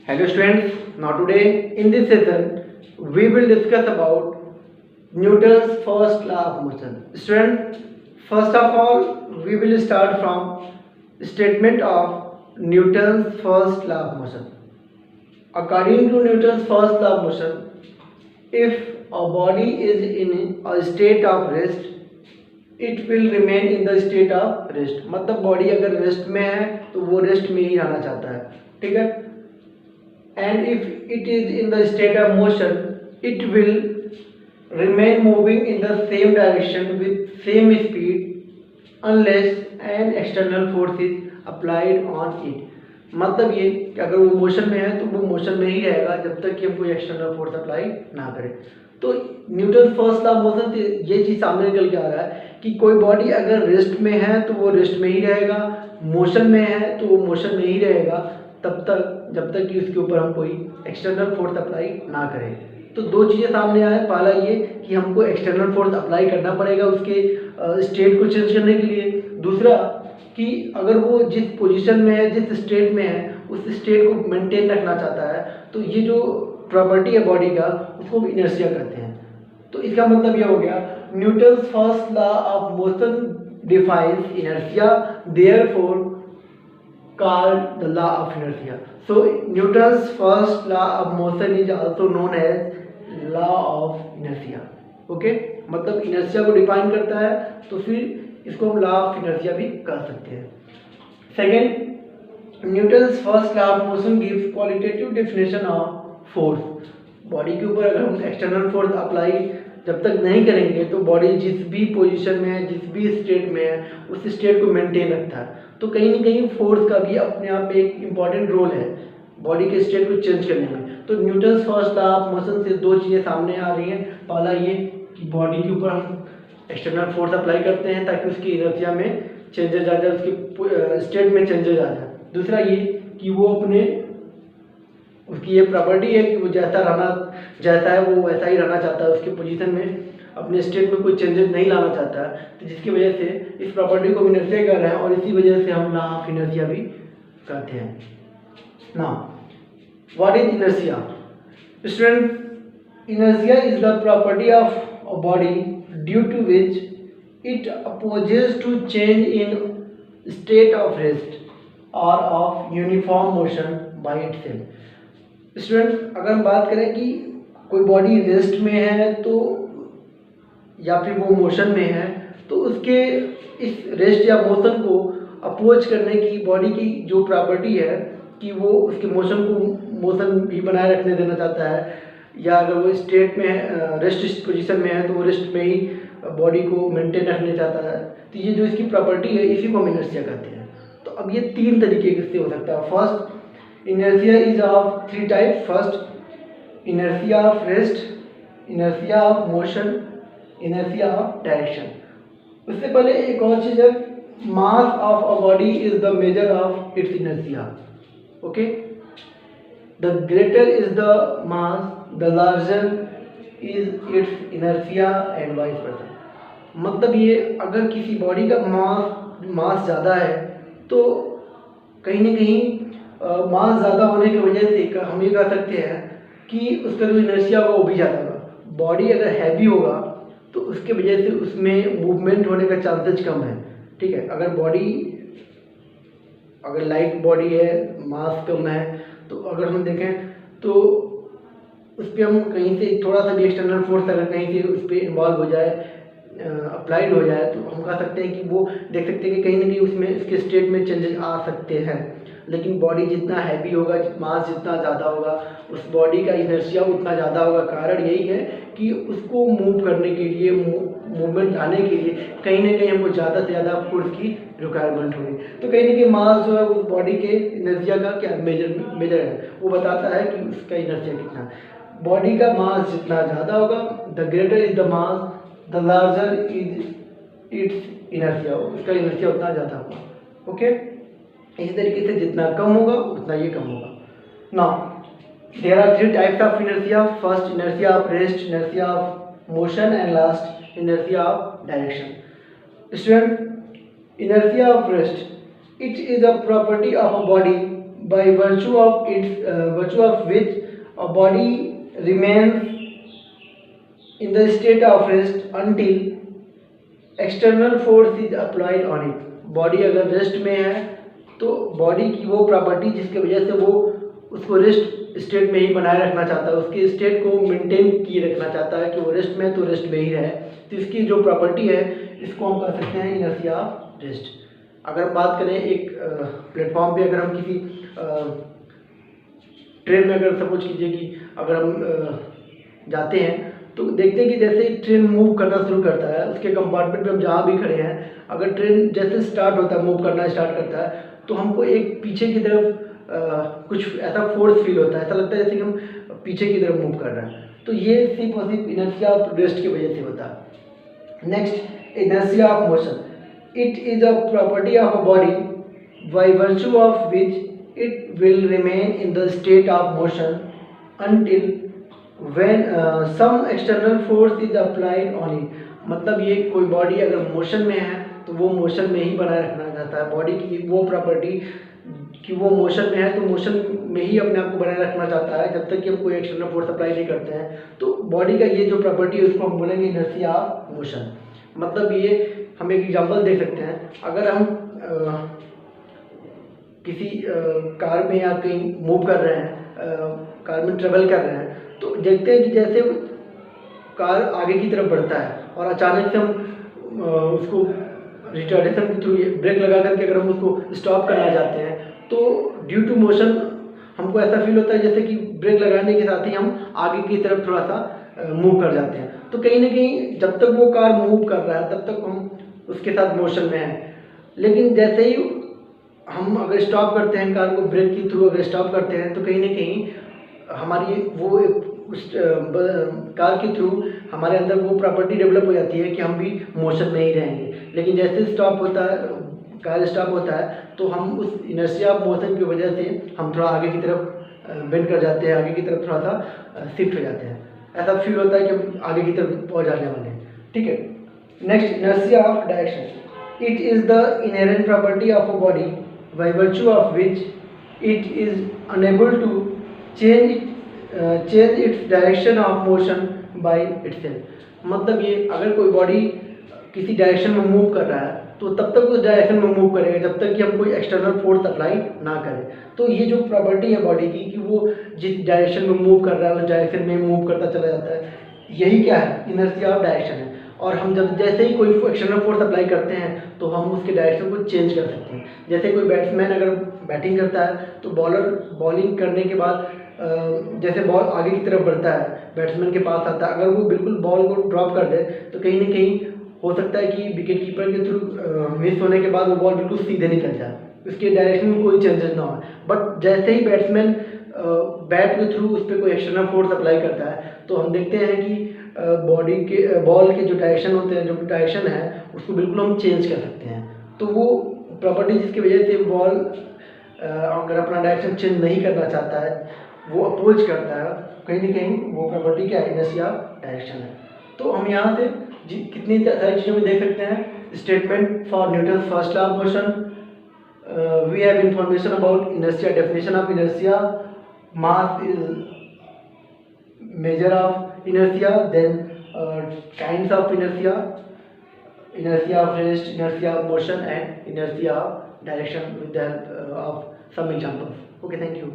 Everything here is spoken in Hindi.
Hello students, now today in this session we will discuss about Newton's first law of motion. Students, first of all we will start from statement of Newton's first law of motion. According to Newton's first law of motion, if a body is in a state of rest, it will remain in the state of rest. मतलब बॉडी अगर रेस्ट में है तो वो रेस्ट में ही रहना चाहता है, ठीक है. And if it is in the state of motion, it will remain moving in the same direction with same speed unless an external force is applied on it. मतलब ये कि अगर वो मोशन में है तो वो मोशन में ही रहेगा जब तक कि हम कोई एक्सटर्नल फोर्स अप्लाई ना करें. तो Newton first law of motion से ये चीज़ सामने निकल के आ रहा है कि कोई बॉडी अगर रेस्ट में है तो वो रेस्ट में ही रहेगा, मोशन में है तो वो मोशन में ही रहेगा तब तक जब तक कि उसके ऊपर हम कोई एक्सटर्नल फोर्स अप्लाई ना करें. तो दो चीज़ें सामने आए. पहला ये कि हमको एक्सटर्नल फोर्स अप्लाई करना पड़ेगा उसके स्टेट को चेंज करने के लिए. दूसरा कि अगर वो जिस पोजीशन में है, जिस स्टेट में है, उस स्टेट को मेंटेन रखना चाहता है तो ये जो प्रॉपर्टी है बॉडी का उसको इनर्शिया कहते हैं. तो इसका मतलब ये हो गया Newton's first law of motion defines inertia, therefore called the law of inertia. So Newton's first law of motion is also known as law of inertia. Okay? मतलब inertia को डिफाइन करता है तो फिर इसको हम law of inertia भी कह सकते हैं. Second, Newton's first law of motion gives qualitative definition of force. Body के ऊपर अगर हम एक्सटर्नल फोर्स अप्लाई जब तक नहीं करेंगे तो बॉडी जिस भी पोजीशन में है, जिस भी स्टेट में है, उस स्टेट को मेंटेन रखता है. तो कहीं ना कहीं फोर्स का भी अपने आप में एक इम्पॉर्टेंट रोल है बॉडी के स्टेट को चेंज करने में. तो Newton's first law of motion से दो चीज़ें सामने आ रही हैं. पहला ये कि बॉडी के ऊपर हम एक्सटर्नल फोर्स अप्लाई करते हैं ताकि उसकी इनर्शिया में चेंजेज आ जाए, उसके स्टेट में चेंजेज आ जाए. दूसरा ये कि वो अपने उसकी ये प्रॉपर्टी है कि वो जैसा है वो वैसा ही रहना चाहता है उसके पोजीशन में, अपने स्टेट में कोई चेंजेस नहीं लाना चाहता है. तो जिसकी वजह से इस प्रॉपर्टी को इनर्शिया कर रहे हैं और इसी वजह से हम लॉ ऑफ इनर्शिया भी कहते हैं. Now what is inertia? Student, inertia is the property of a body due to which it opposes to change in state of rest और of uniform motion by itself. Student, अगर हम बात करें कि कोई बॉडी रेस्ट में है तो या फिर वो मोशन में है तो उसके इस रेस्ट या मोशन को अपोज करने की बॉडी की जो प्रॉपर्टी है कि वो उसके मोशन को मोशन भी बनाए रखने देना चाहता है, या अगर वो स्टेट में है, रेस्ट पोजीशन में है तो वो रेस्ट में ही बॉडी को मेंटेन रखने चाहता है. तो ये जो इसकी प्रॉपर्टी है इसी को हम इनर्शिया कहते हैं. तो अब ये तीन तरीके से हो सकता है. First, inertia is of three type. First, inertia of rest, inertia of motion, inertia of direction. उससे पहले एक और चीज़ है, mass of a body is the measure of its inertia. Okay, the greater is the mass, the larger is it's inertia and vice versa. मतलब ये अगर किसी बॉडी का मास ज़्यादा है तो कहीं ना कहीं मास ज़्यादा होने की वजह से हम ये कह सकते हैं कि उसका जो इनर्शिया होगा वो भी ज़्यादा होगा. बॉडी अगर हैवी होगा तो उसके वजह से उसमें मूवमेंट होने का चांसेस कम है. ठीक है, अगर लाइट बॉडी है, मास कम है, तो अगर हम देखें तो उस पर हम कहीं से थोड़ा सा भी एक्सटर्नल फोर्स अगर कहीं से उस पर इन्वॉल्व हो जाए, अप्लाइड हो जाए, तो हम कह सकते हैं कि वो देख सकते हैं कि कहीं ना कहीं उसमें उसके स्टेट में चेंजेस आ सकते हैं. लेकिन बॉडी जितना हैवी होगा, मास जितना ज़्यादा होगा, उस बॉडी का इनर्शिया उतना ज़्यादा होगा. कारण यही है कि उसको मूव करने के लिए, मूवमेंट आने के लिए कहीं ना कहीं हमको ज़्यादा से ज़्यादा फोर्स की रिक्वायरमेंट होगी. तो कहीं ना कहीं मास जो है उस बॉडी के इनर्शिया का क्या मेजर है, वो बताता है कि उसका इनर्शिया कितना है. बॉडी का मास जितना ज़्यादा होगा, the greater is the mass, the larger is it's inertia, उसका इनर्शिया उतना ज़्यादा होगा. ओके, इसी तरीके से जितना कम होगा उतना ये कम होगा. Now there are three types of inertia. First, inertia of rest, inertia of motion and last, inertia of direction. Student, inertia of rest, it is a property of a body by virtue of which a body remains in the state of rest until external force is applied on it. Body अगर रेस्ट में है तो बॉडी की वो प्रॉपर्टी जिसकी वजह से वो उसको रेस्ट स्टेट में ही बनाए रखना चाहता है, उसके स्टेट को मेंटेन किए रखना चाहता है कि वो रेस्ट में तो रेस्ट में ही रहे। तो इसकी जो प्रॉपर्टी है इसको हम कह सकते हैं इनर्शिया ऑफ रेस्ट। अगर हम बात करें एक प्लेटफॉर्म पे, अगर हम किसी ट्रेन में अगर सपोज कीजिए कि अगर हम जाते हैं तो देखते हैं कि जैसे ही ट्रेन मूव करना शुरू करता है, उसके कंपार्टमेंट में हम जहाँ भी खड़े हैं, अगर ट्रेन जैसे स्टार्ट होता है, मूव करना स्टार्ट करता है, तो हमको एक पीछे की तरफ कुछ ऐसा फोर्स फील होता है, ऐसा लगता है जैसे कि हम पीछे की तरफ मूव कर रहे हैं। तो ये सिर्फ और सिर्फ इनर्शिया ऑफ रेस्ट की वजह से होता है। Next, inertia of motion. It is a property of a body by virtue of which it will remain in the state of motion until when some external force is applied on it। मतलब ये कोई बॉडी अगर मोशन में है तो वो मोशन में ही बनाए रखना चाहता है। बॉडी की वो प्रॉपर्टी कि वो मोशन में है तो मोशन में ही अपने आप को बनाए रखना चाहता है जब तक कि हम कोई एक्सटर्नल फोर्स अप्लाई नहीं करते हैं। तो बॉडी का ये जो प्रॉपर्टी है उसको हम बोलेंगे इनर्शिया ऑफ मोशन। मतलब ये हम एक एग्जांपल देख सकते हैं, अगर हम किसी कार में या कहीं मूव कर रहे हैं, कार में ट्रेवल कर रहे हैं, तो देखते हैं कि जैसे कार आगे की तरफ बढ़ता है और अचानक से हम उसको रिटार्डेशन के थ्रू ब्रेक लगा करके अगर हम उसको स्टॉप करना चाहते हैं तो ड्यू टू मोशन हमको ऐसा फील होता है जैसे कि ब्रेक लगाने के साथ ही हम आगे की तरफ थोड़ा सा मूव कर जाते हैं। तो कहीं ना कहीं जब तक वो कार मूव कर रहा है तब तक हम उसके साथ मोशन में हैं, लेकिन जैसे ही हम अगर स्टॉप करते हैं कार को ब्रेक के थ्रू अगर स्टॉप करते हैं तो कहीं ना कहीं हमारी वो उस कार के थ्रू हमारे अंदर वो प्रॉपर्टी डेवलप हो जाती है कि हम भी मोशन में ही रहेंगे। लेकिन जैसे स्टॉप होता है, कार स्टॉप होता है, तो हम उस इनर्शिया ऑफ मोशन की वजह से हम थोड़ा आगे की तरफ बेंड कर जाते हैं, आगे की तरफ थोड़ा सा शिफ्ट हो जाते हैं। ऐसा फील होता है कि हम आगे की तरफ पहुँच जाने वाले हैं। ठीक है। Next, inertia of direction. It is the inherent property of a body by virtue of which it is unable to change its direction of motion by itself। मतलब ये अगर कोई बॉडी किसी डायरेक्शन में मूव कर रहा है तो तब तक उस डायरेक्शन में मूव करेगा जब तक कि हम कोई एक्सटर्नल फोर्स अप्लाई ना करें। तो ये जो प्रॉपर्टी है बॉडी की कि वो जिस डायरेक्शन में मूव कर रहा है उस डायरेक्शन में मूव करता चला जाता है, यही क्या है, इनर्शिया ऑफ डायरेक्शन है। और हम जब जैसे ही कोई एक्सटर्नल फोर्स अप्लाई करते हैं तो हम उसके डायरेक्शन को चेंज कर सकते हैं। जैसे कोई बैट्समैन अगर बैटिंग करता है तो बॉलर बॉलिंग करने के बाद जैसे बॉल आगे की तरफ बढ़ता है, बैट्समैन के पास आता है, अगर वो बिल्कुल बॉल को ड्रॉप कर दे तो कहीं ना कहीं हो सकता है कि विकेट कीपर के थ्रू मिस होने के बाद वो बॉल बिल्कुल सीधे निकल जाए, उसके डायरेक्शन में कोई चेंजेस ना हो। बट जैसे ही बैट्समैन बैट के थ्रू उस पर कोई एक्सटर्नल फोर्स अप्लाई करता है तो हम देखते हैं कि बॉडी के बॉल के जो डायरेक्शन होते हैं, जो डायरेक्शन है उसको बिल्कुल हम चेंज कर सकते हैं। तो वो प्रॉपर्टी जिसकी वजह से बॉल अगर अपना डायरेक्शन चेंज नहीं करना चाहता है, वो अप्रोच करता है, कहीं ना कहीं वो प्रॉपर्टी क्या है, इनर्शिया डायरेक्शन है। तो हम यहाँ से कितनी सारी चीज़ों में देख सकते हैं। Statement for Newton's first law of motion, we have information about inertia, definition of inertia, mass is measure of inertia, then kinds of inertia, inertia of rest, inertia of motion and inertia of direction with the help of some examples. Okay, thank you.